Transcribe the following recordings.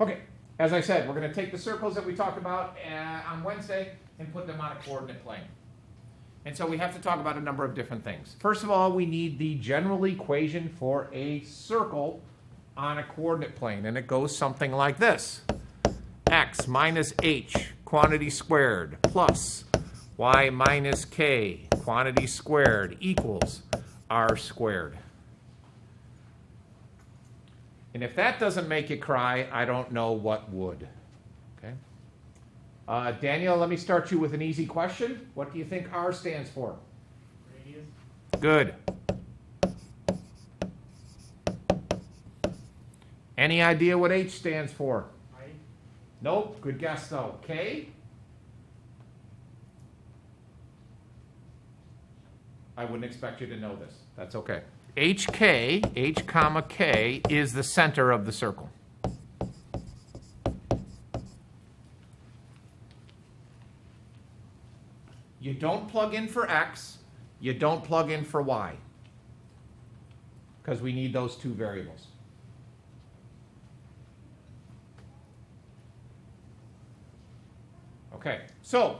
Okay, as I said, we're going to take the circles that we talked about on Wednesday and put them on a coordinate plane. And so we have to talk about a number of different things. First of all, we need the general equation for a circle on a coordinate plane, and it goes something like this. X minus h, quantity squared, plus y minus k, quantity squared, equals r squared. And if that doesn't make you cry, I don't know what would. Okay. Daniel, let me start you with an easy question. What do you think R stands for? Radius. Good. Any idea what H stands for? Height. Nope. Good guess, though. K? I wouldn't expect you to know this. That's okay. HK, H comma K, is the center of the circle. You don't plug in for X, you don't plug in for Y, because we need those two variables. Okay, so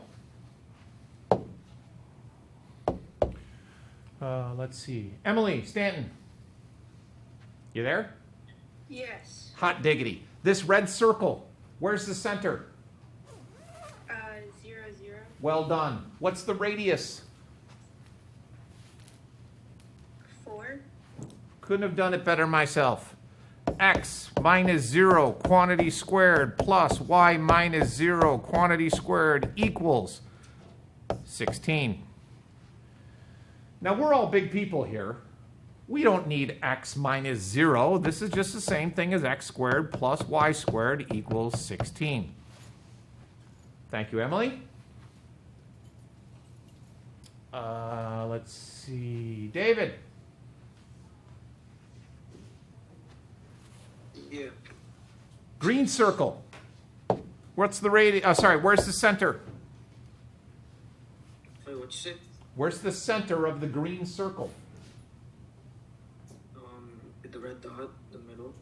let's see. Emily Stanton, you there? Yes. Hot diggity. This red circle, where's the center? 0, 0. Well done. What's the radius? 4. Couldn't have done it better myself. X minus 0 quantity squared plus y minus 0 quantity squared equals 16. Now, we're all big people here. We don't need x minus 0. This is just the same thing as x squared plus y squared equals 16. Thank you, Emily. Let's see. David. Yeah. Green circle. What's the radius? Sorry, where's the center? Wait, what'd you say? Where's the center of the green circle? The red dot, the middle.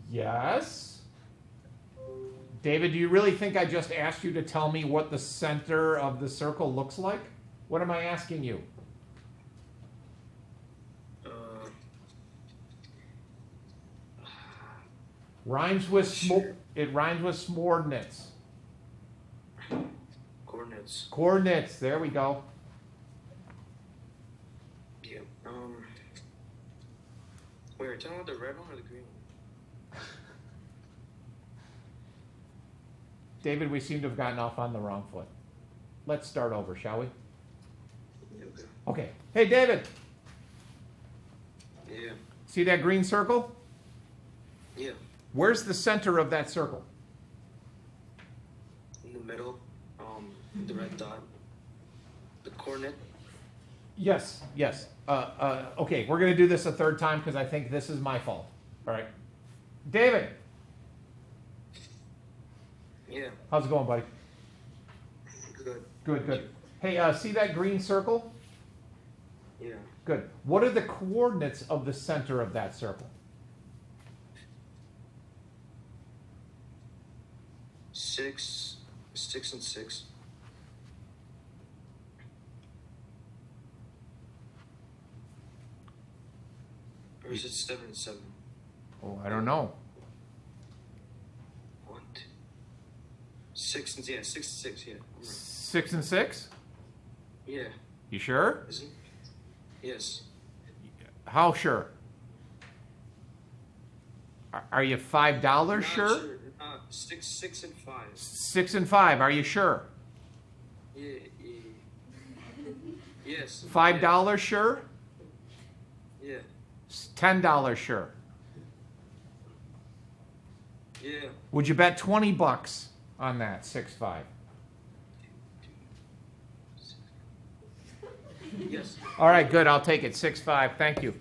Yes. David, do you really think I just asked you to tell me what the center of the circle looks like? What am I asking you? Rhymes with it rhymes with subordinates. Coordinates. Coordinates. There we go. Yeah. Wait, are you talking about the red one or the green one? David, we seem to have gotten off on the wrong foot. Let's start over, shall we? Yeah, okay. Okay. Hey, David. Yeah. See that green circle? Yeah. Where's the center of that circle? In the middle, the red dot, the coordinate. Yes, yes. Okay, we're going to do this a third time because I think this is my fault. All right. David. Yeah. How's it going, buddy? Good. Good, good. Hey, see that green circle? Yeah. Good. What are the coordinates of the center of that circle? 6, 6 and 6. Or is it 7 and 7? Oh, I don't know. 1, 2. 6 and 6 and 6. Yeah. 6 and 6? Yeah. You sure? Isn't? Yes. How sure? Are you $5 sure? 6 and 5. 6 and 5. Are you sure? Yeah. Yes. $5 sure? Yeah. $10 sure? Yeah. Would you bet $20 on that 6, 5? Yes. All right, good. I'll take it. 6, 5. Thank you.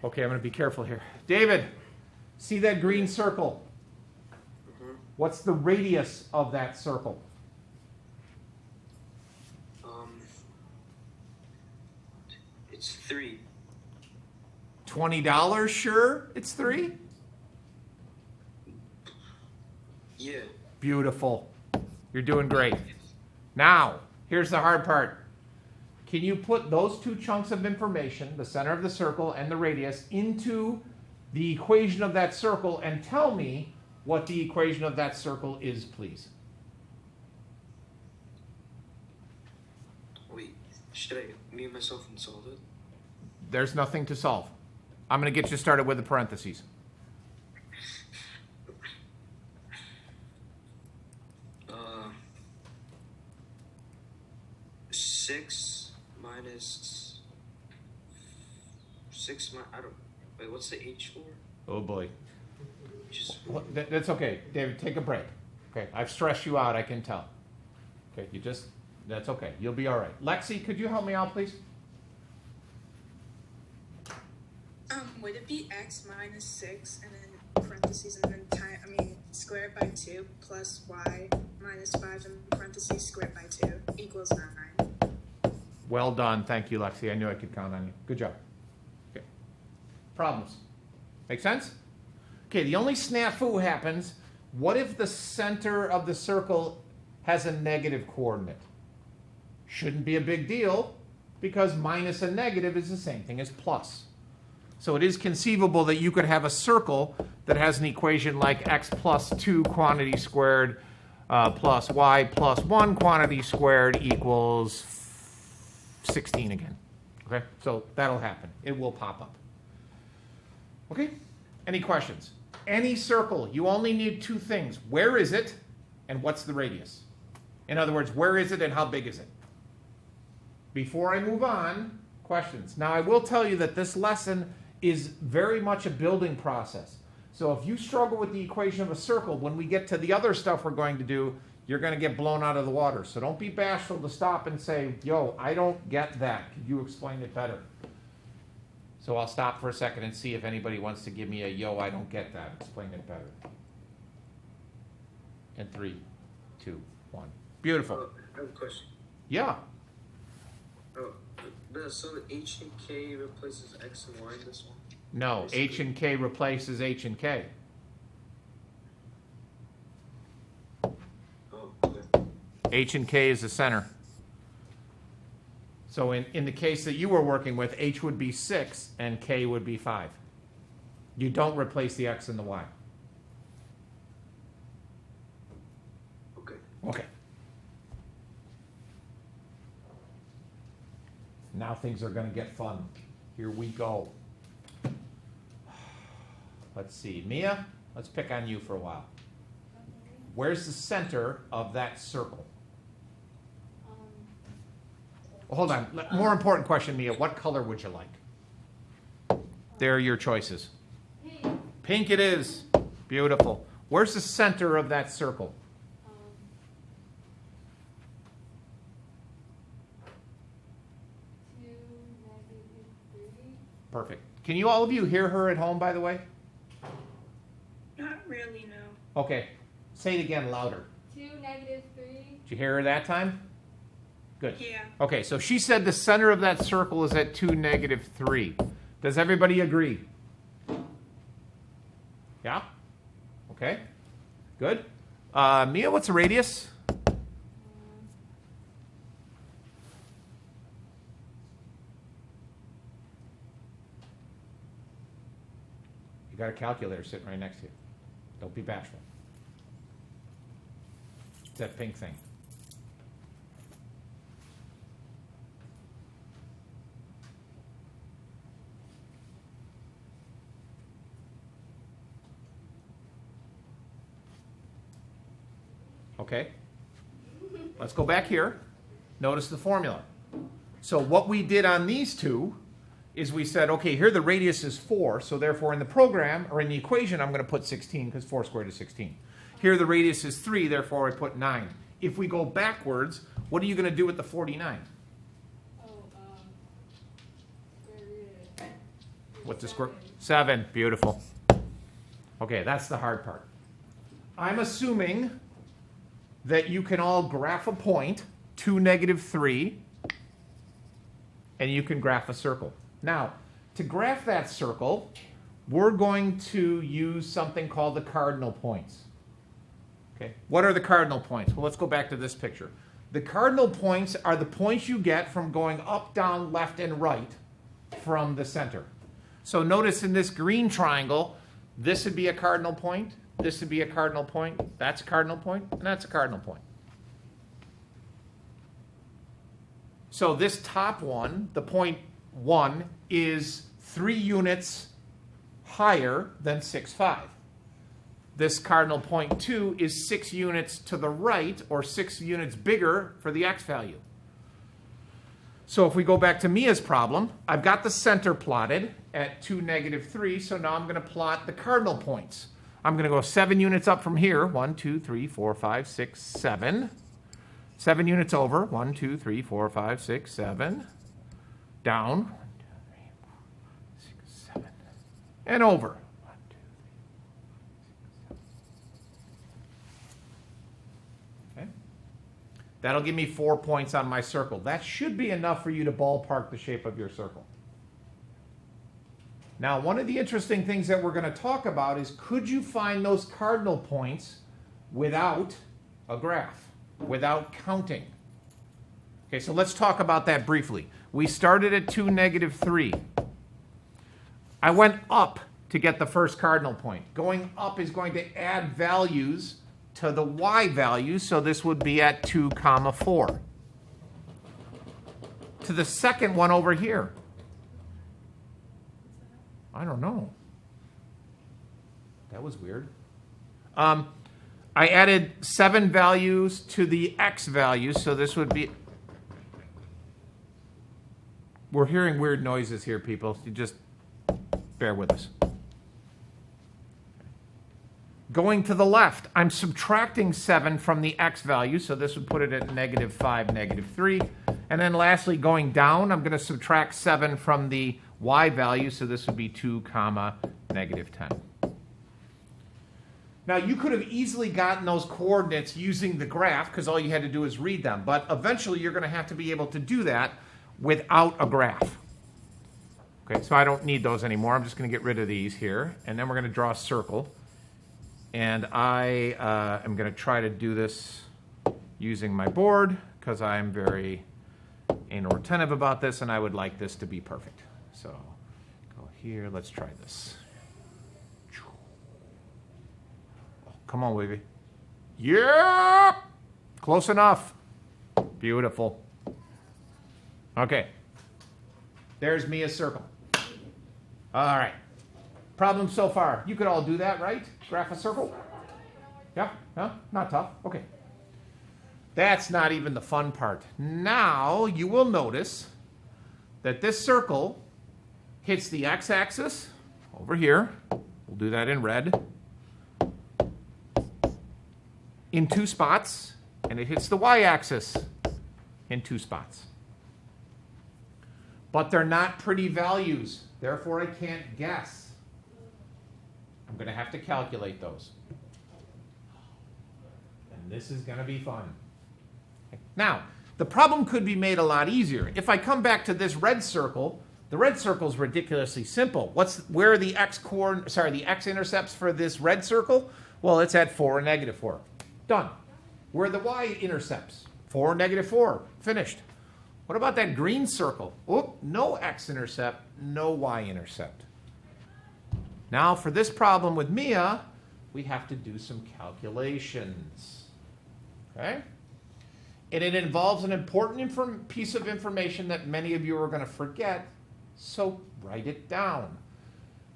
Okay, I'm going to be careful here. David, see that green circle? What's the radius of that circle? It's 3. $20 sure it's 3? Yeah. Beautiful. You're doing great. Now, here's the hard part. Can you put those two chunks of information, the center of the circle and the radius, into the equation of that circle and tell me what the equation of that circle is, please? Wait, should I mute myself and solve it? There's nothing to solve. I'm going to get you started with the parentheses. Six minus six. I don't. Wait, what's the H for? Oh boy. Just Well, that's okay. David, take a break. Okay, I've stressed you out, I can tell. Okay, that's okay. You'll be all right. Lexi, could you help me out, please? Would it be x minus 6 and then parentheses and then squared by 2 plus y minus 5 and parentheses squared by 2 equals 9? Well done. Thank you, Lexi. I knew I could count on you. Good job. Okay. Problems. Make sense? Okay, the only snafu happens, what if the center of the circle has a negative coordinate? Shouldn't be a big deal because minus and negative is the same thing as plus. So it is conceivable that you could have a circle that has an equation like x plus 2 quantity squared plus y plus 1 quantity squared equals 16 again. Okay, so that'll happen. It will pop up. Okay, any questions? Any circle, you only need two things. Where is it and what's the radius? In other words, where is it and how big is it? Before I move on, questions. Now I will tell you that this lesson is very much a building process. So if you struggle with the equation of a circle, when we get to the other stuff we're going to do, you're going to get blown out of the water. So don't be bashful to stop and say, yo, I don't get that. Could you explain it better? So I'll stop for a second and see if anybody wants to give me a, yo, I don't get that. Explain it better. And 3, 2, 1. Beautiful. I have a question. Yeah. So the H and K replaces X and Y in this one? No, H and K replaces H and K. Oh, okay. H and K is the center. So in the case that you were working with, H would be 6 and K would be 5. You don't replace the X and the Y. Okay. Okay. Now things are going to get fun. Here we go. Let's see. Mia, let's pick on you for a while. Where's the center of that circle? Well, hold on. More important question, Mia. What color would you like? There are your choices. Pink. Pink it is. Beautiful. Where's the center of that circle? 2, -3. Perfect. Can you all of you hear her at home, by the way? Not really, no. Okay. Say it again louder. 2, -3. Did you hear her that time? Good. Yeah. Okay, so she said the center of that circle is at 2, -3. Does everybody agree? Yeah? Okay. Good. Mia, what's the radius? You got a calculator sitting right next to you. Don't be bashful. It's that pink thing. Okay, let's go back here. Notice the formula. So what we did on these two is we said, okay, here the radius is 4, so therefore in the program, or in the equation, I'm going to put 16 because 4 squared is 16. Here the radius is 3, therefore I put 9. If we go backwards, what are you going to do with the 49? Oh, square root of What's the square? 7. Beautiful. Okay, that's the hard part. I'm assuming that you can all graph a point, 2, -3, and you can graph a circle. Now, to graph that circle, we're going to use something called the cardinal points. Okay. What are the cardinal points? Well, let's go back to this picture. The cardinal points are the points you get from going up, down, left, and right from the center. So notice in this green triangle, this would be a cardinal point, this would be a cardinal point, that's a cardinal point, and that's a cardinal point. So this top one, the point 1, is 3 units higher than 6, 5. This cardinal point 2 is 6 units to the right, or 6 units bigger for the x value. So if we go back to Mia's problem, I've got the center plotted at 2, -3, so now I'm going to plot the cardinal points. I'm going to go 7 units up from here, 1, 2, 3, 4, 5, 6, 7. 7 units over, 1, 2, 3, 4, 5, 6, 7. Down, 1, 2, 3, 4, 6, 7. And over. 1, 2, 3, 6, 7. Okay. That'll give me 4 points on my circle. That should be enough for you to ballpark the shape of your circle. Now, one of the interesting things that we're going to talk about is, could you find those cardinal points without a graph, without counting? Okay, so let's talk about that briefly. We started at 2, -3. I went up to get the first cardinal point. Going up is going to add values to the y value, so this would be at 2, 4. To the second one over here. I don't know. That was weird. I added 7 values to the x value, so this would be... We're hearing weird noises here, people. You just bear with us. Going to the left, I'm subtracting 7 from the x value, so this would put it at -5, -3. And then lastly, going down, I'm going to subtract 7 from the y value, so this would be 2, -10. Now, you could have easily gotten those coordinates using the graph, because all you had to do is read them. But eventually, you're going to have to be able to do that without a graph. Okay, so I don't need those anymore. I'm just going to get rid of these here. And then we're going to draw a circle. And I am going to try to do this using my board, because I'm very anal retentive about this, and I would like this to be perfect. So go here. Let's try this. Oh, come on, Wavy. Yeah! Close enough. Beautiful. Okay. There's Mia's circle. All right. Problem so far. You could all do that, right? Graph a circle? Yeah? Huh? Not tough. Okay. That's not even the fun part. Now you will notice that this circle hits the x-axis over here. We'll do that in red. In 2 spots. And it hits the y-axis in 2 spots. But they're not pretty values. Therefore, I can't guess. I'm going to have to calculate those. And this is going to be fun. Now, the problem could be made a lot easier. If I come back to this red circle, the red circle is ridiculously simple. Where are the the x-intercepts for this red circle? Well, it's at 4 and -4. Done. Where are the y-intercepts? 4 and -4. Finished. What about that green circle? Oh, no x-intercept, no y-intercept. Now, for this problem with Mia, we have to do some calculations. Okay? And it involves an important piece of information that many of you are going to forget, so write it down.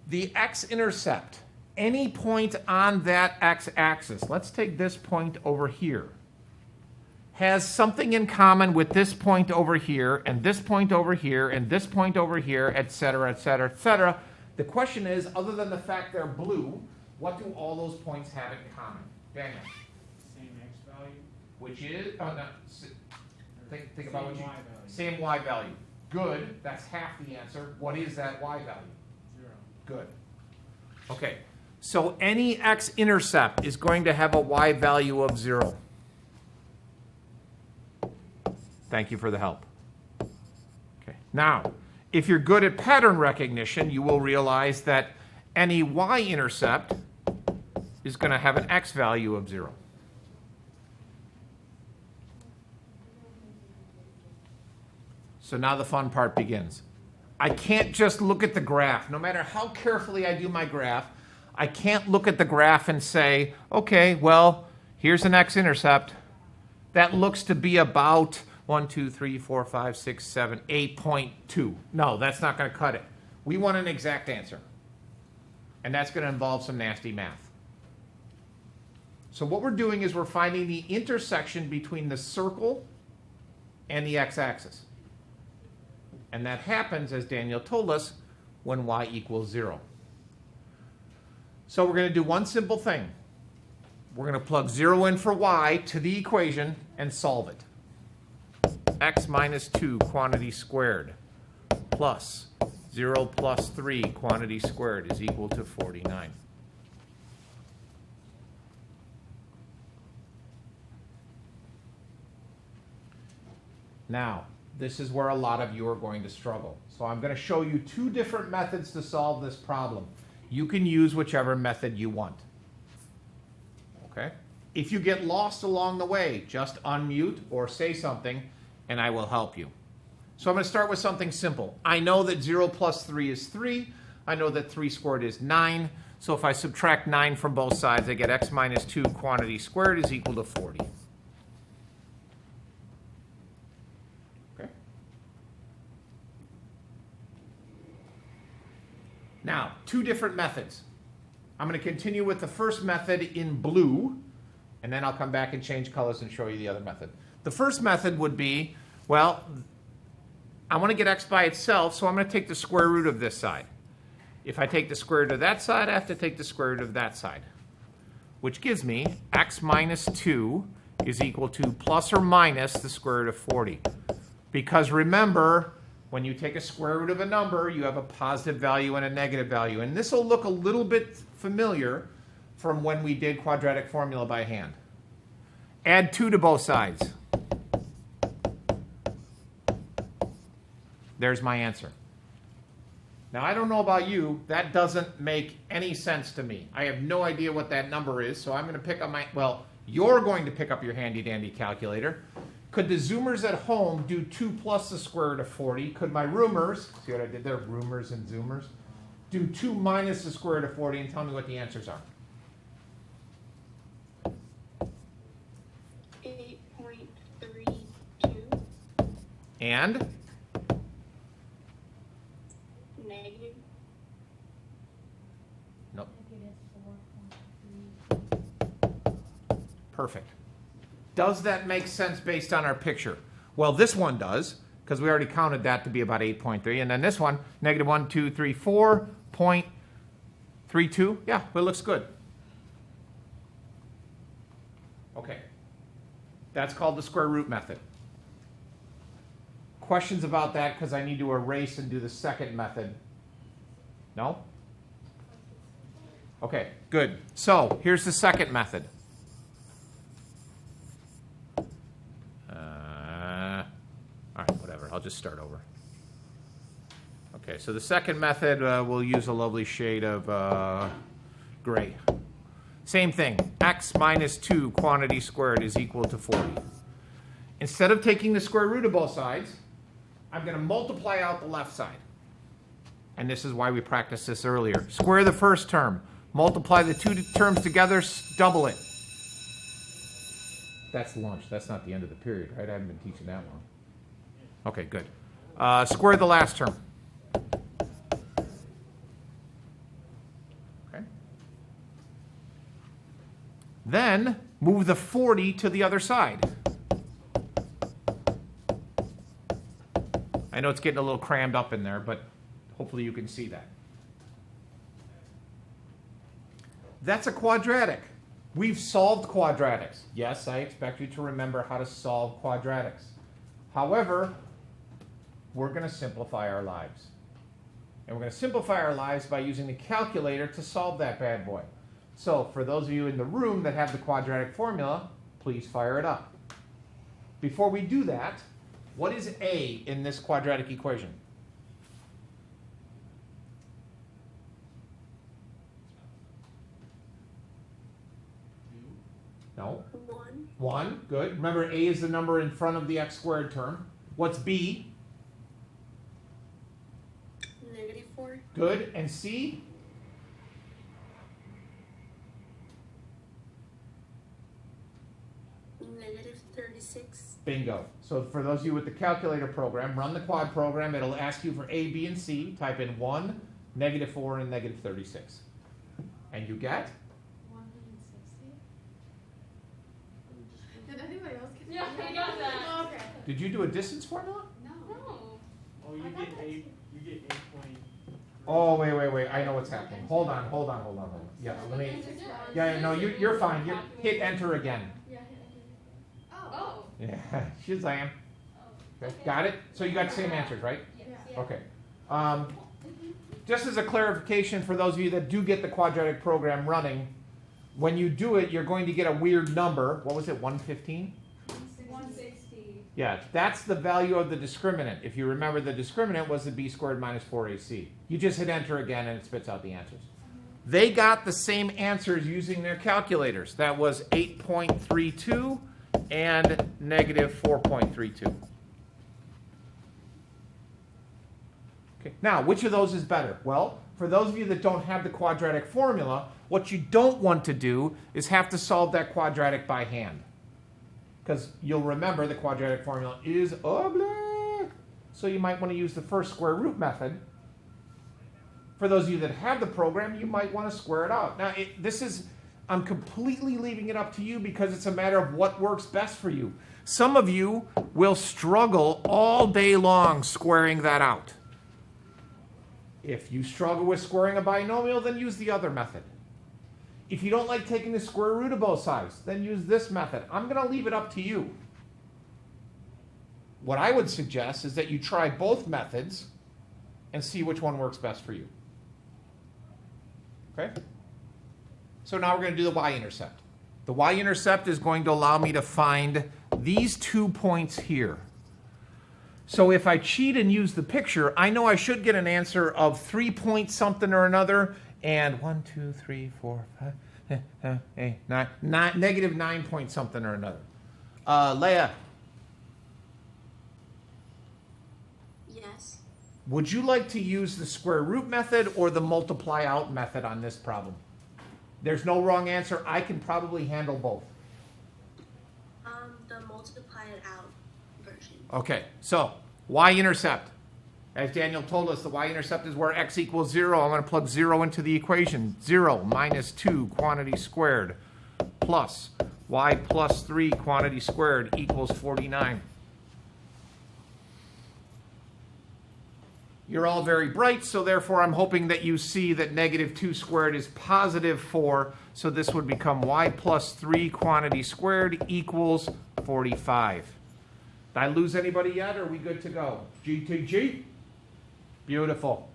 The x-intercept, any point on that x-axis, let's take this point over here, has something in common with this point over here, and this point over here, and this point over here, etc., etc., etc. The question is, other than the fact they're blue, what do all those points have in common? Daniel? Same x value. Which is, oh, no, think about what you, Y value. same y value. Good, that's half the answer. What is that y value? 0. Good. Okay, so any x-intercept is going to have a y value of 0. Thank you for the help. Okay, now, if you're good at pattern recognition, you will realize that any y-intercept is going to have an x value of 0. So now the fun part begins. I can't just look at the graph. No matter how carefully I do my graph, I can't look at the graph and say, okay, well, here's an X-intercept. That looks to be about 1, 2, 3, 4, 5, 6, 7, 8.2. No, that's not going to cut it. We want an exact answer. And that's going to involve some nasty math. So what we're doing is we're finding the intersection between the circle and the x-axis. And that happens, as Daniel told us, when y equals 0. So we're going to do one simple thing. We're going to plug 0 in for y to the equation and solve it. X minus 2 quantity squared plus 0 plus 3 quantity squared is equal to 49. Now, this is where a lot of you are going to struggle. So I'm going to show you two different methods to solve this problem. You can use whichever method you want. Okay? If you get lost along the way, just unmute or say something, and I will help you. So I'm going to start with something simple. I know that 0 plus 3 is 3. I know that 3 squared is 9. So if I subtract 9 from both sides, I get x minus 2 quantity squared is equal to 40. Okay? Now, two different methods. I'm going to continue with the first method in blue, and then I'll come back and change colors and show you the other method. The first method would be, well, I want to get x by itself, so I'm going to take the square root of this side. If I take the square root of that side, I have to take the square root of that side, which gives me x minus 2 is equal to plus or minus the square root of 40. Because remember, when you take a square root of a number, you have a positive value and a negative value. And this will look a little bit familiar from when we did quadratic formula by hand. Add 2 to both sides. There's my answer. Now, I don't know about you. That doesn't make any sense to me. I have no idea what that number is, so I'm going to pick up my... Well, you're going to pick up your handy-dandy calculator. Could the Zoomers at home do 2 plus the square root of 40? Could my Roomers, see what I did there, Roomers and Zoomers, do 2 minus the square root of 40 and tell me what the answers are? 8.32. And? Negative. Nope. Perfect. Does that make sense based on our picture? Well, this one does, because we already counted that to be about 8.3. And then this one, negative 1, 2, 3, 4.32. Yeah, well, it looks good. Okay. That's called the square root method. Questions about that, because I need to erase and do the second method? No? Okay, good. So here's the second method. All right, whatever. I'll just start over. Okay, so the second method, we'll use a lovely shade of gray. Same thing. X minus 2 quantity squared is equal to 40. Instead of taking the square root of both sides, I'm going to multiply out the left side. And this is why we practiced this earlier. Square the first term. Multiply the two terms together, double it. That's lunch. That's not the end of the period, right? I haven't been teaching that long. Okay, good. Square the last term. Okay. Then move the 40 to the other side. I know it's getting a little crammed up in there, but hopefully you can see that. That's a quadratic. We've solved quadratics. Yes, I expect you to remember how to solve quadratics. However, we're going to simplify our lives. And we're going to simplify our lives by using the calculator to solve that bad boy. So for those of you in the room that have the quadratic formula, please fire it up. Before we do that, what is a in this quadratic equation? No? 1. 1, good. Remember, a is the number in front of the x squared term. What's b? Good. And C? -36. Bingo. So for those of you with the calculator program, run the quad program. It'll ask you for A, B, and C. Type in 1, -4, and -36. And you get? 160. Did anybody else get Yeah, I got that. Oh, okay. Did you do a distance formula? No. No. Oh, you I get got that eight, you get 8.3. Oh, wait. I know what's happening. Hold on. Yeah, let me. Yeah, no, you're fine. You hit enter again. Yeah. Oh. Oh. Yeah, Shazam. Oh. Okay, got it? So you got the same answers, right? Yes. Yeah. Okay. Just as a clarification for those of you that do get the quadratic program running, when you do it, you're going to get a weird number. What was it, 115? 160. Yeah, that's the value of the discriminant. If you remember, the discriminant was the b squared minus 4ac. You just hit enter again and it spits out the answers. They got the same answers using their calculators. That was 8.32 and -4.32. Okay. Now, which of those is better? Well, for those of you that don't have the quadratic formula, what you don't want to do is have to solve that quadratic by hand. Because you'll remember the quadratic formula is oblique. So you might want to use the first square root method. For those of you that have the program, you might want to square it out. Now, I'm completely leaving it up to you because it's a matter of what works best for you. Some of you will struggle all day long squaring that out. If you struggle with squaring a binomial, then use the other method. If you don't like taking the square root of both sides, then use this method. I'm going to leave it up to you. What I would suggest is that you try both methods and see which one works best for you. Okay? So now we're going to do the Y-intercept. The Y-intercept is going to allow me to find these 2 points here. So if I cheat and use the picture, I know I should get an answer of 3 point something or another, and 1, 2, 3, 4, 5, 8, 9, -9 point something or another. Leia, Yes. would you like to use the square root method or the multiply out method on this problem? There's no wrong answer. I can probably handle both. The multiply it out version. Okay, so Y-intercept. As Daniel told us, the Y-intercept is where x equals 0. I'm going to plug 0 into the equation. 0 minus 2 quantity squared plus y plus 3 quantity squared equals 49. You're all very bright, so therefore I'm hoping that you see that -2 squared is positive 4. So this would become y plus 3 quantity squared equals 45. Did I lose anybody yet, or are we good to go? GTG? Beautiful.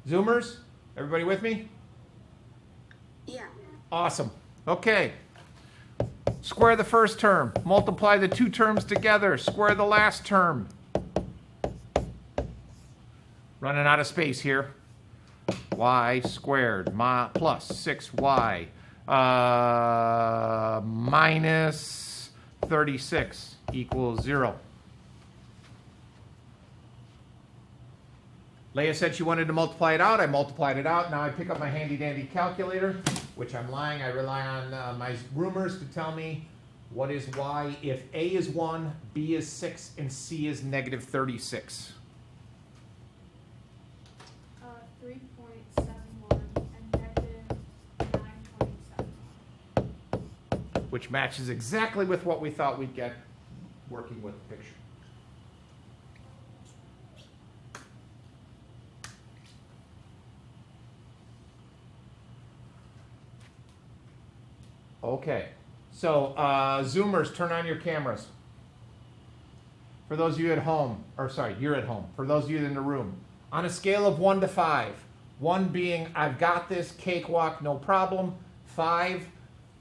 Zoomers, everybody with me? Yeah. Awesome. Okay. Square the first term. Multiply the two terms together. Square the last term. Running out of space here. Y squared plus 6y minus 36 equals 0. Leia said she wanted to multiply it out. I multiplied it out. Now I pick up my handy-dandy calculator, which I'm lying. I rely on my roomers to tell me what is y if A is 1, B is 6, and C is -36. 3.71 and -9.7. Which matches exactly with what we thought we'd get working with the picture. Okay, so Zoomers, turn on your cameras. For those of you at home, or sorry, you're at home. For those of you in the room, on a scale of 1 to 5, 1 being I've got this, cakewalk, no problem. 5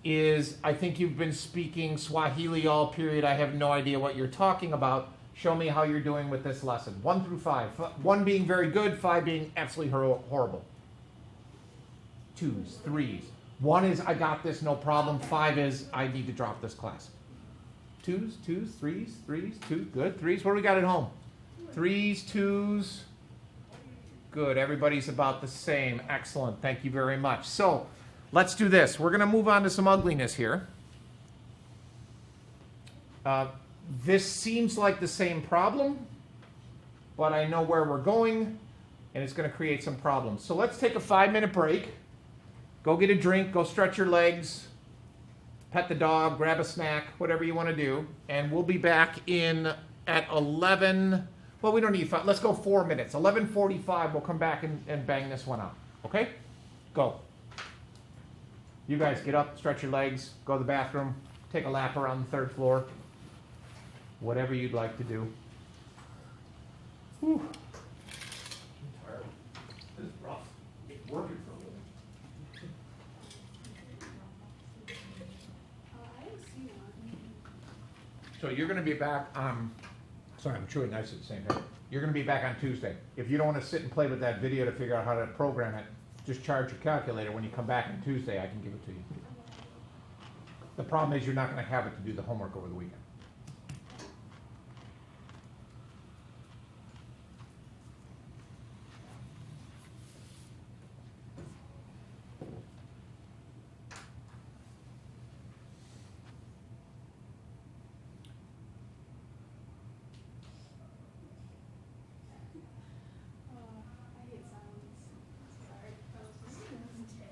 is I think you've been speaking Swahili all period. I have no idea what you're talking about. Show me how you're doing with this lesson. 1 through 5. 1 being very good, 5 being absolutely horrible. 2s, 3s. 1 is I got this, no problem. 5 is I need to drop this class. 2s, 3s, 2, good. 3s, what do we got at home? 3s, 2s, Good. Everybody's about the same. Excellent. Thank you very much. So let's do this. We're going to move on to some ugliness here. This seems like the same problem, but I know where we're going, and it's going to create some problems. So let's take a 5-minute break. Go get a drink. Go stretch your legs. Pet the dog. Grab a snack. Whatever you want to do. And we'll be back in at 11. Well, we don't need 5. Let's go 4 minutes. 11:45. We'll come back and bang this one out. Okay? Go. You guys get up, stretch your legs, go to the bathroom, take a lap around the 3rd floor. Whatever you'd like to do. Whew. I'm tired. This is rough. It's working for a living. I didn't see one. So you're going to be back on. Sorry, I'm chewing nice at the same time. You're going to be back on Tuesday. If you don't want to sit and play with that video to figure out how to program it, just charge your calculator. When you come back on Tuesday, I can give it to you. The problem is you're not going to have it to do the homework over the weekend. I hate silence. Sorry.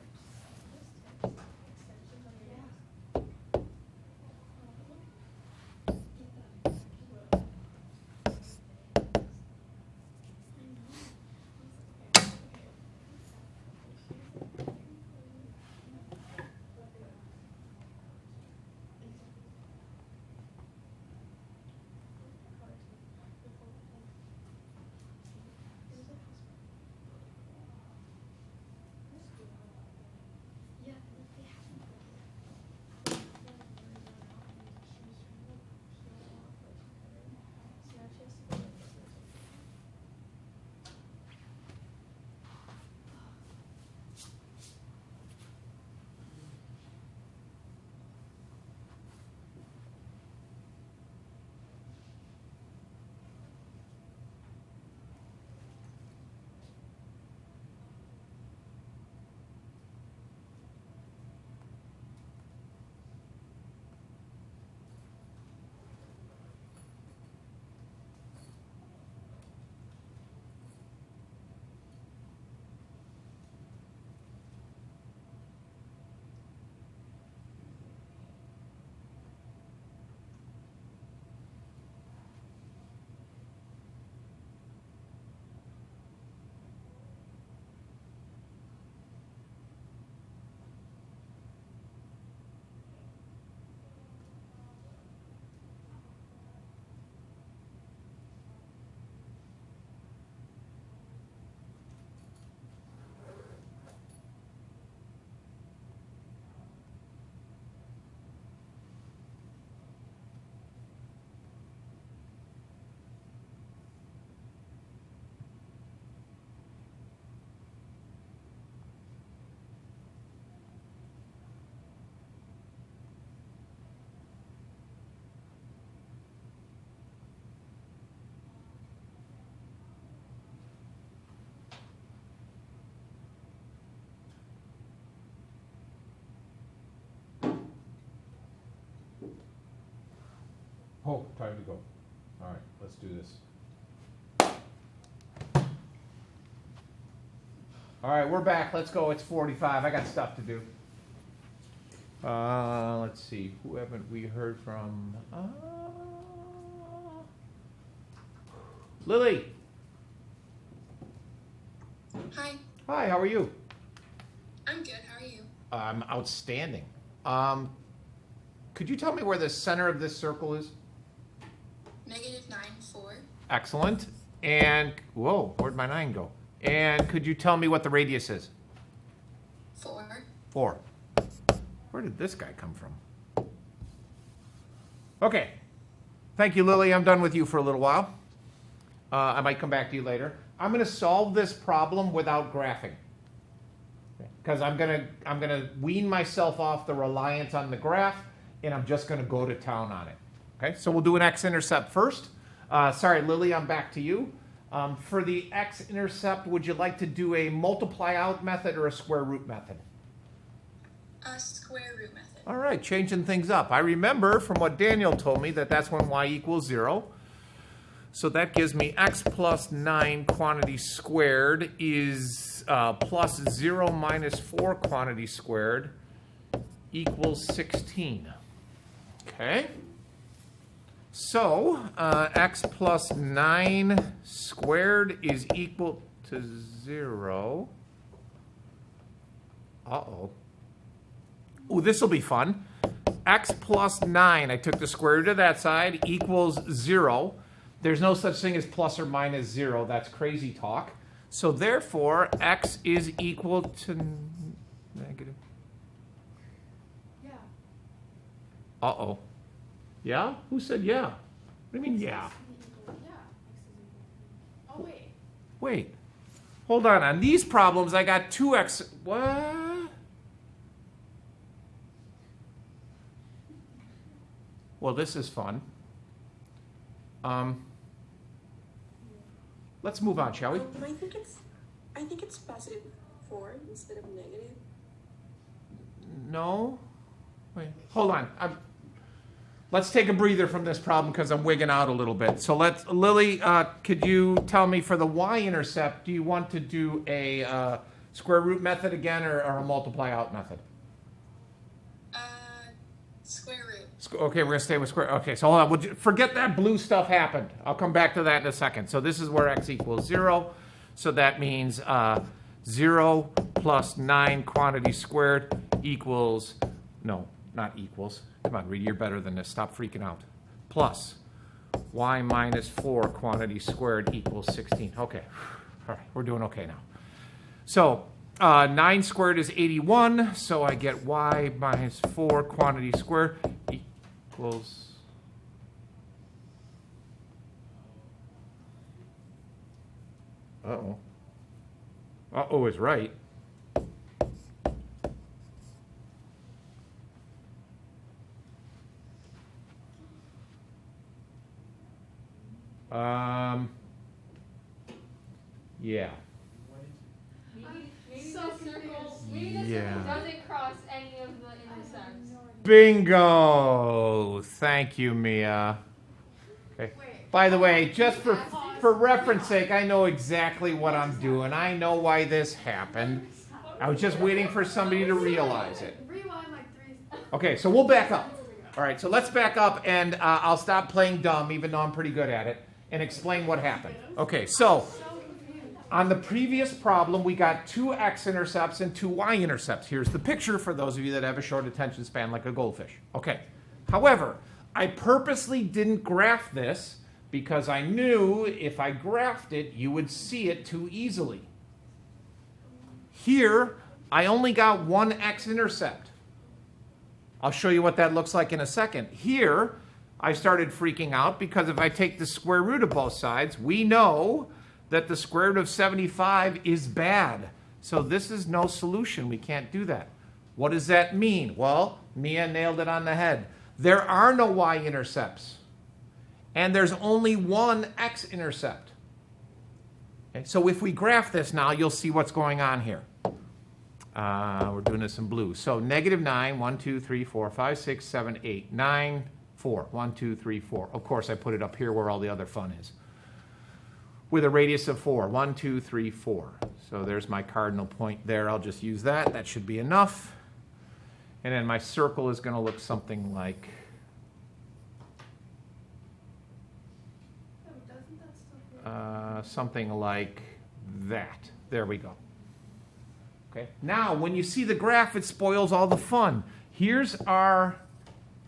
Oh, time to go. All right, let's do this. All right, we're back. Let's go. It's 45. I got stuff to do. Let's see. Who haven't we heard from? Lily. Hi, Hi, how are you? I'm good. How are you? I'm outstanding. Could you tell me where the center of this circle is? -9, 4. Excellent. And, whoa, where'd my 9 go? And could you tell me what the radius is? 4. 4. Where did this guy come from? Okay. Thank you, Lily. I'm done with you for a little while. I might come back to you later. I'm going to solve this problem without graphing. Because I'm gonna wean myself off the reliance on the graph, and I'm just going to go to town on it. Okay, so we'll do an X-intercept first. Sorry, Lily, I'm back to you. For the x-intercept, would you like to do a multiply out method or a square root method? A square root method. All right, changing things up. I remember from what Daniel told me that that's when y equals 0. So that gives me x plus 9 quantity squared is plus 0 minus 4 quantity squared equals 16. Okay. So x plus 9 squared is equal to 0. Uh-oh. Ooh, this will be fun. X plus 9, I took the square root of that side, equals 0. There's no such thing as plus or minus 0. That's crazy talk. So therefore, x is equal to negative. Yeah. Uh-oh. Yeah? Who said yeah? What do you mean yeah? Yeah. X is equal. Oh, wait. Wait. Hold on. On these problems, I got 2x. What? Well, this is fun. Let's move on, shall we? I think it's positive 4 instead of negative. No. Wait. Hold on. Let's take a breather from this problem because I'm wigging out a little bit. So Lily, could you tell me for the y-intercept, do you want to do a square root method again or a multiply out method? Square root. Okay, we're going to stay with square. Okay, so hold on. Forget that blue stuff happened. I'll come back to that in a second. So this is where x equals 0. So that means 0 plus 9 quantity squared equals, no, not equals. Come on, Reedy, you're better than this. Stop freaking out. Plus y minus 4 quantity squared equals 16. Okay, all right, we're doing okay now. So 9 squared is 81, so I get y minus 4 quantity squared equals... Uh-oh. Uh-oh is right. Yeah. Maybe So the circle, confused. maybe the Yeah. circle doesn't cross any of the intersects. Bingo! Thank you, Mia. Okay. Wait. By the way, just for reference sake, I know exactly what I'm doing. I know why this happened. I was just waiting for somebody to realize it. Rewind like 3. Okay, so we'll back up. All right, so let's back up, and I'll stop playing dumb, even though I'm pretty good at it, and explain what happened. Okay, so on the previous problem, we got 2 x-intercepts and 2 y-intercepts. Here's the picture for those of you that have a short attention span like a goldfish. Okay, however, I purposely didn't graph this because I knew if I graphed it, you would see it too easily. Here, I only got 1 x-intercept. I'll show you what that looks like in a second. Here, I started freaking out because if I take the square root of both sides, we know that the square root of 75 is bad. So this is no solution. We can't do that. What does that mean? Well, Mia nailed it on the head. There are no y-intercepts. And there's only 1 x-intercept. Okay, so if we graph this now, you'll see what's going on here. We're doing this in blue. So negative 9, 1, 2, 3, 4, 5, 6, 7, 8, 9, 4. 1, 2, 3, 4. Of course, I put it up here where all the other fun is. With a radius of 4. 1, 2, 3, 4. So there's my cardinal point there. I'll just use that. That should be enough. And then my circle is going to look something like... something like that. There we go. Okay. Now, when you see the graph, it spoils all the fun. Here's our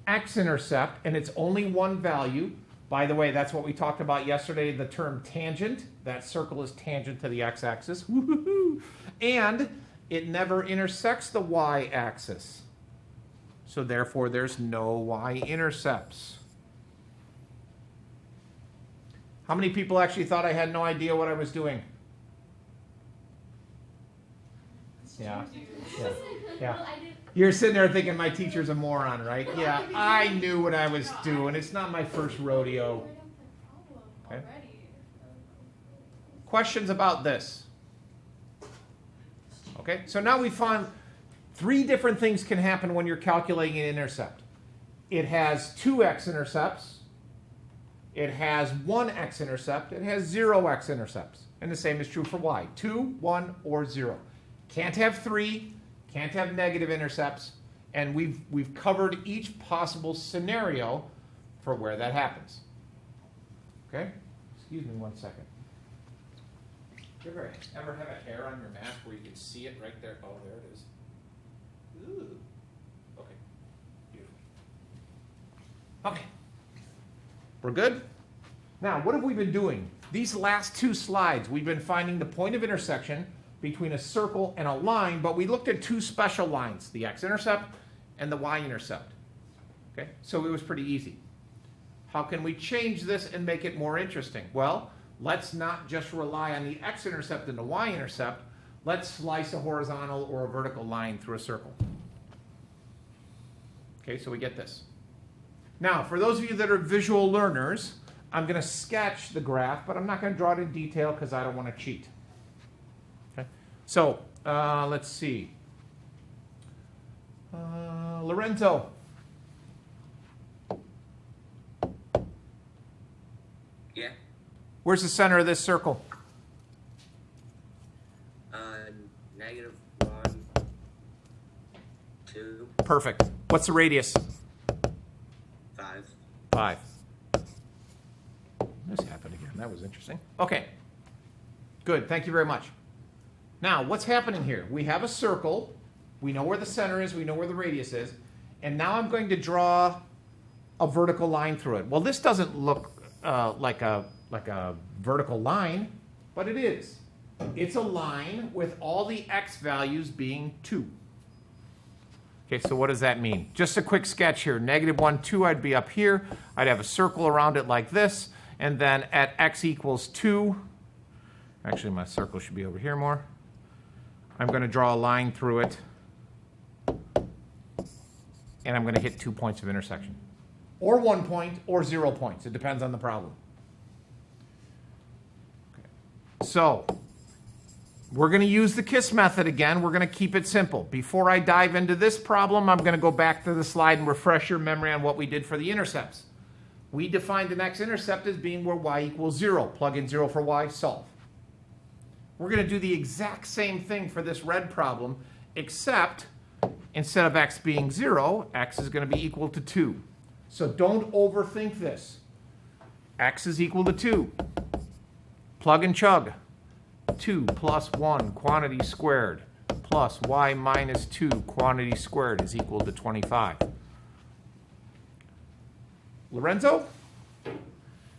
x-intercept, and it's only 1 value. By the way, that's what we talked about yesterday, the term tangent. That circle is tangent to the x-axis. Woo-hoo-hoo. And it never intersects the y-axis. So therefore, there's no y-intercepts. How many people actually thought I had no idea what I was doing? Yeah. Yeah. Well, I did. You're sitting there thinking my teacher's a moron, right? Yeah, I knew what I was doing. It's not my first rodeo. Okay. Questions about this? Okay, so now we found 3 different things can happen when you're calculating an intercept. It has 2 x-intercepts, it has 1 x-intercept, it has 0 x-intercepts. And the same is true for y. 2, 1, or 0. Can't have 3, can't have negative intercepts, and we've covered each possible scenario for where that happens. Okay? Excuse me 1 second. You ever have a hair on your mask where you can see it right there? Oh, there it is. Ooh. Okay. Beautiful. Okay. We're good? Now, what have we been doing? These last 2 slides, we've been finding the point of intersection between a circle and a line, but we looked at 2 special lines, the x-intercept and the y-intercept. Okay? So it was pretty easy. How can we change this and make it more interesting? Well, let's not just rely on the x-intercept and the y-intercept. Let's slice a horizontal or a vertical line through a circle. Okay, so we get this. Now, for those of you that are visual learners, I'm going to sketch the graph, but I'm not going to draw it in detail because I don't want to cheat. Okay, so let's see. Lorenzo. Yeah. Where's the center of this circle? -1, 2, Perfect. What's the radius? 5. 5. This happened again. That was interesting. Okay. Good. Thank you very much. Now, what's happening here? We have a circle. We know where the center is. We know where the radius is. And now I'm going to draw a vertical line through it. Well, this doesn't look like a vertical line, but it is. It's a line with all the x values being 2. Okay, so what does that mean? Just a quick sketch here. -1, 2, I'd be up here. I'd have a circle around it like this. And then at x equals 2, actually my circle should be over here more. I'm going to draw a line through it. And I'm going to hit 2 points of intersection. Or 1 point, or 0 points. It depends on the problem. Okay. So, we're going to use the KISS method again. We're going to keep it simple. Before I dive into this problem, I'm going to go back to the slide and refresh your memory on what we did for the intercepts. We defined an x-intercept as being where y equals 0. Plug in 0 for y, solve. We're going to do the exact same thing for this red problem, except instead of x being 0, x is going to be equal to 2. So don't overthink this. X is equal to 2. Plug and chug. 2 plus 1 quantity squared plus y minus 2 quantity squared is equal to 25. Lorenzo?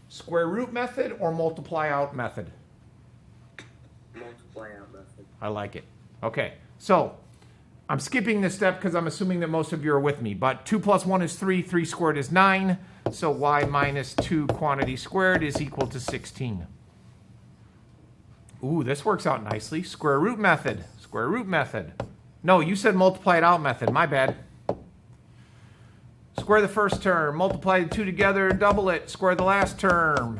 Square root method or multiply out method? Multiply out method. I like it. Okay, so I'm skipping this step because I'm assuming that most of you are with me, but 2 plus 1 is 3, 3 squared is 9, so y minus 2 quantity squared is equal to 16. Ooh, this works out nicely. Square root method. Square root method. No, you said multiply it out method. My bad. Square the first term. Multiply the 2 together. Double it. Square the last term.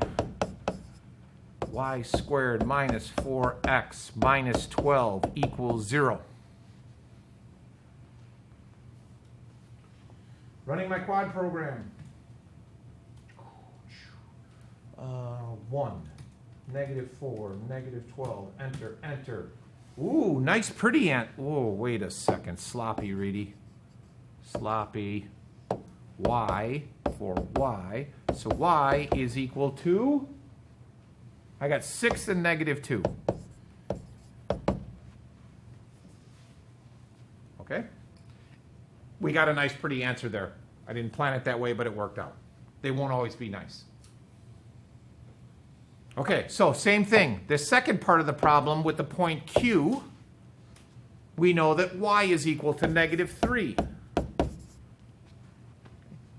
Y squared minus 4x minus 12 equals 0. Running my quad program. 1. -4, -12, enter, enter. Ooh, nice pretty oh, wait a second. Sloppy, Reedy. Sloppy. Y for y. So y is equal to, I got 6 and -2. Okay? We got a nice pretty answer there. I didn't plan it that way, but it worked out. They won't always be nice. Okay, so same thing. The second part of the problem with the point Q, we know that y is equal to -3.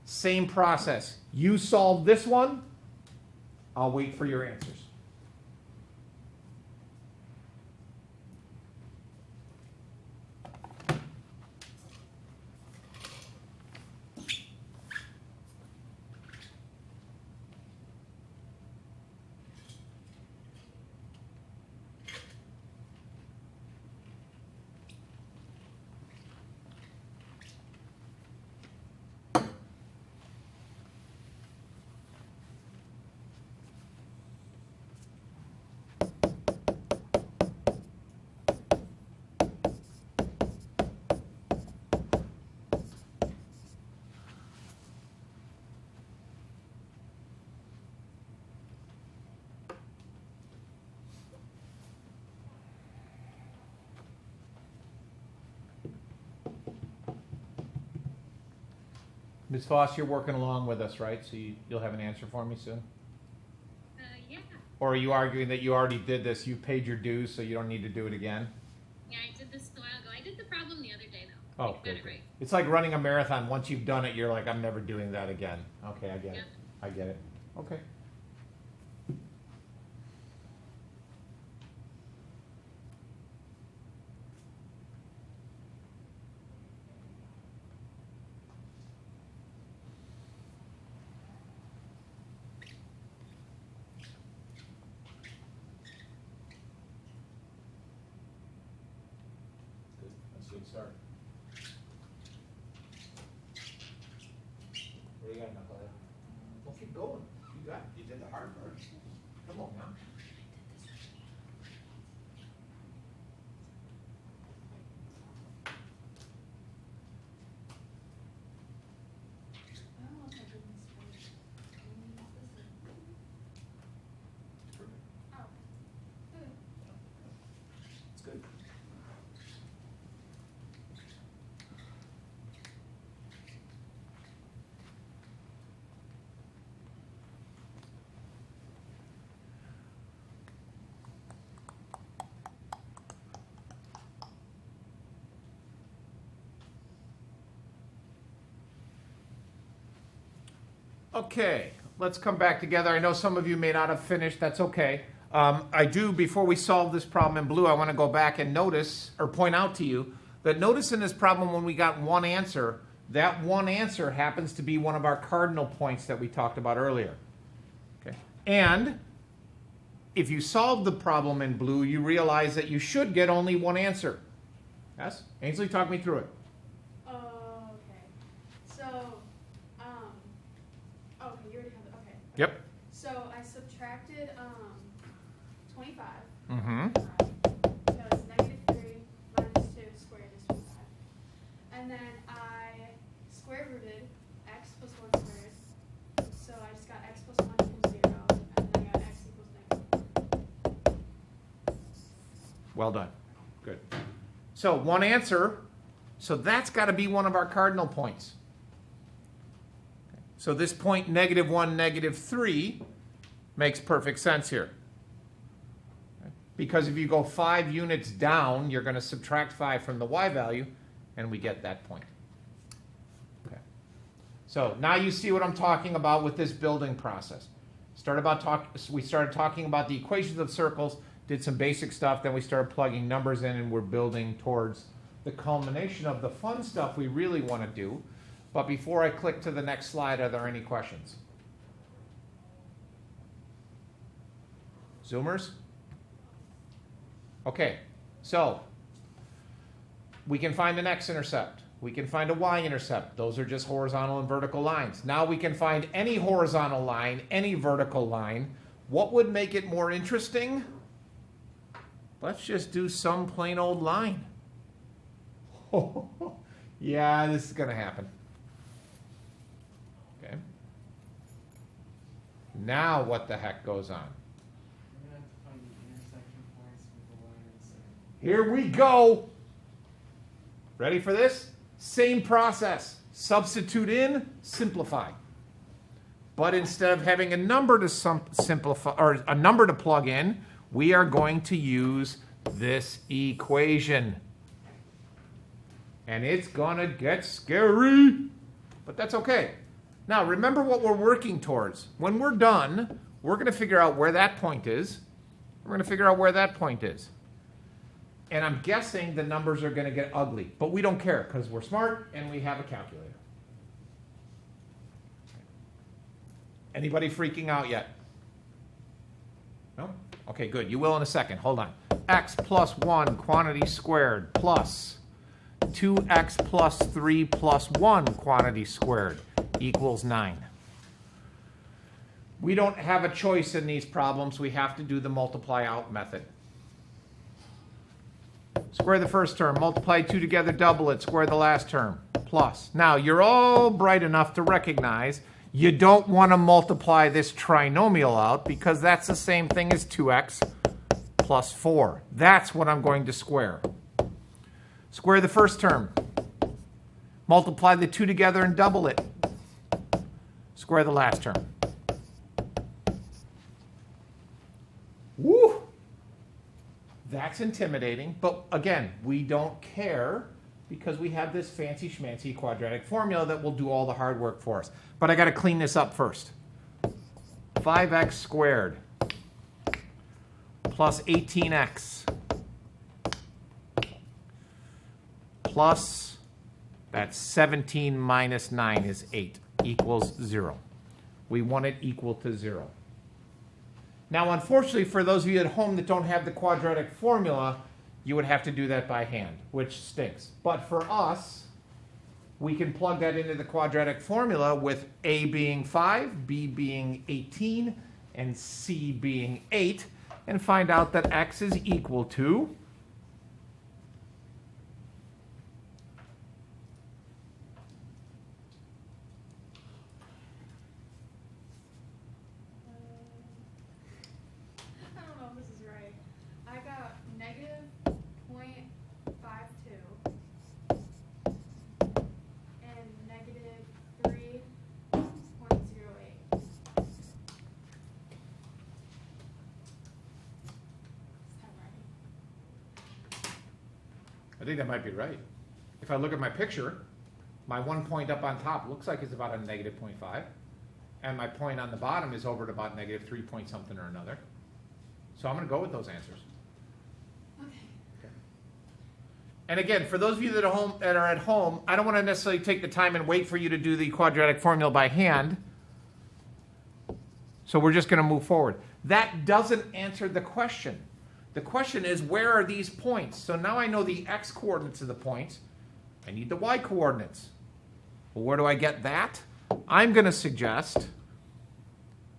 Same process. You solve this one, I'll wait for your answers. Ms. Foss, you're working along with us, right? So you'll have an answer for me soon? Yeah. Or are you arguing that you already did this, you paid your dues, so you don't need to do it again? Yeah, I did this a while ago. I did the problem the other day, though. Oh, I got good. it right. It's like running a marathon. Once you've done it, you're like, I'm never doing that again. Okay, I get it. Yeah. I get it. Okay. Good. Let's get started. What do you got, Knucklehead? Well, keep going. You got it. You did the hard part. Come on now. I don't know if I did this first. Oh. Good. It's good. Okay, let's come back together. I know some of you may not have finished. That's okay. I do, before we solve this problem in blue, I want to go back and notice, or point out to you, that notice in this problem when we got one answer, that one answer happens to be one of our cardinal points that we talked about earlier. Okay. And if you solve the problem in blue, you realize that you should get only one answer. Yes? Ainsley, talk me through it. Oh, okay. So, okay, you already have it. Okay. Yep. So I subtracted 25. Mm-hmm. So it's -3 minus 2 squared is 25. And then I square rooted x plus 1 squared. So I just got x plus 1 equals 0. And then I got x equals -. Well done. Good. So one answer. So that's got to be one of our cardinal points. So this point -1, -3 makes perfect sense here. Because if you go 5 units down, you're going to subtract 5 from the y value, and we get that point. Okay. So now you see what I'm talking about with this building process. We started talking about the equations of circles, did some basic stuff, then we started plugging numbers in, and we're building towards the culmination of the fun stuff we really want to do. But before I click to the next slide, are there any questions? Zoomers? Okay, so we can find an X-intercept. We can find a Y-intercept. Those are just horizontal and vertical lines. Now we can find any horizontal line, any vertical line. What would make it more interesting? Let's just do some plain old line. Yeah, this is going to happen. Okay. Now what the heck goes on? We're gonna have to find the intersection points with the line and center. Here we go. Ready for this? Same process. Substitute in, simplify. But instead of having a number to simplify or a number to plug in, we are going to use this equation. And it's gonna get scary, but that's okay. Now remember what we're working towards. When we're done, we're gonna figure out where that point is. We're gonna figure out where that point is. And I'm guessing the numbers are gonna get ugly, but we don't care because we're smart and we have a calculator. Anybody freaking out yet? No? Okay, good. You will in a second. Hold on. X plus 1 quantity squared plus 2x plus 3 plus 1 quantity squared equals 9. We don't have a choice in these problems. We have to do the multiply out method. Square the first term, multiply 2 together, double it, square the last term, plus. Now, you're all bright enough to recognize you don't want to multiply this trinomial out because that's the same thing as 2x plus 4. That's what I'm going to square. Square the first term. Multiply the 2 together and double it. square the last term. Woo! That's intimidating, but again, we don't care because we have this fancy schmancy quadratic formula that will do all the hard work for us. But I got to clean this up first. 5x squared plus 18x plus, that's 17 minus 9 is 8, equals 0. We want it equal to 0. Now, unfortunately, for those of you at home that don't have the quadratic formula, you would have to do that by hand, which stinks. But for us, we can plug that into the quadratic formula with A being 5, B being 18, and C being 8, and find out that x is equal to I don't know if this is right. I got negative 0.52 and negative 3.08. Is that right? I think that might be right. If I look at my picture, my 1 point up on top looks like it's about a negative 0.5, and my point on the bottom is over at about negative 3 point something or another. So I'm going to go with those answers. Okay. And again, for those of you that are at home, I don't want to necessarily take the time and wait for you to do the quadratic formula by hand. So we're just going to move forward. That doesn't answer the question. The question is, where are these points? So now I know the x coordinates of the points. I need the y coordinates. Well, where do I get that? I'm going to suggest,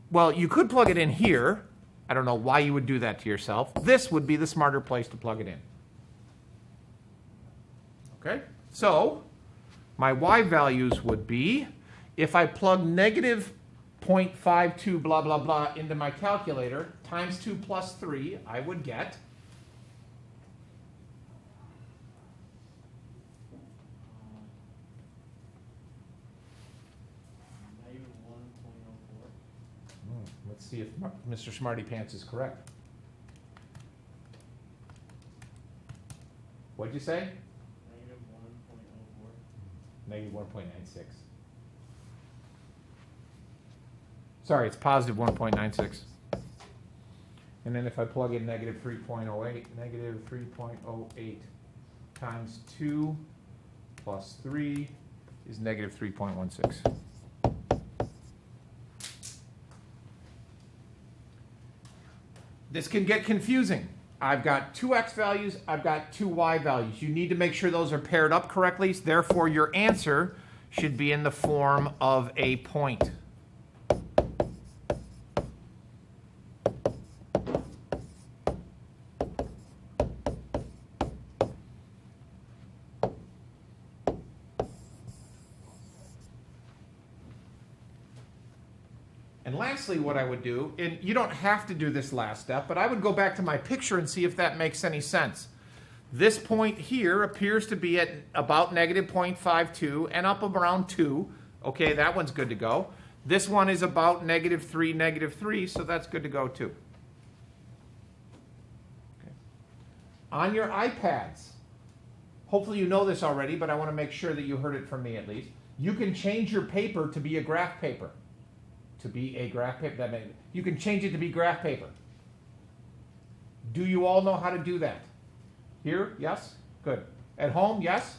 well, you could plug it in here. I don't know why you would do that to yourself. This would be the smarter place to plug it in. Okay? So my y values would be, if I plug negative 0.52 blah, blah, blah into my calculator, times 2 plus 3, I would get Negative 1.04. let's see if Mr. Smarty Pants is correct. What'd you say? Negative 1.04. Negative 1.96. Sorry, it's positive 1.96. And then if I plug in negative 3.08, negative 3.08 times 2 plus 3 is negative 3.16. This can get confusing. I've got two x values, I've got two y values. You need to make sure those are paired up correctly. Therefore, your answer should be in the form of a point. And lastly, what I would do, and you don't have to do this last step, but I would go back to my picture and see if that makes any sense. This point here appears to be at about negative 0.52 and up around 2. Okay, that one's good to go. This one is about negative 3, so that's good to go too. Okay. On your iPads, hopefully you know this already, but I want to make sure that you heard it from me at least. You can change your paper to be a graph paper. To be a graph paper, you can change it to be graph paper. Do you all know how to do that? Here, yes? Good. At home, yes?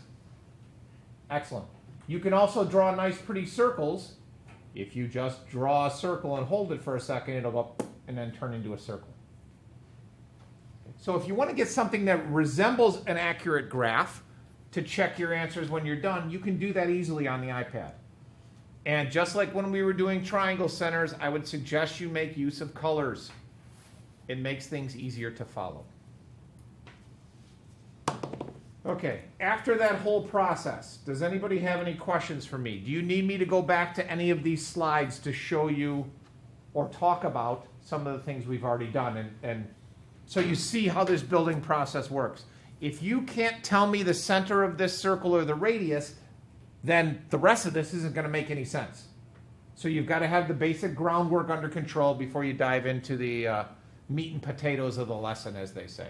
Excellent. You can also draw nice pretty circles. If you just draw a circle and hold it for a second, it'll go and then turn into a circle. So if you want to get something that resembles an accurate graph to check your answers when you're done, you can do that easily on the iPad. And just like when we were doing triangle centers, I would suggest you make use of colors. It makes things easier to follow. Okay, after that whole process, does anybody have any questions for me? Do you need me to go back to any of these slides to show you or talk about some of the things we've already done? And so you see how this building process works. If you can't tell me the center of this circle or the radius, then the rest of this isn't going to make any sense. So you've got to have the basic groundwork under control before you dive into the meat and potatoes of the lesson, as they say.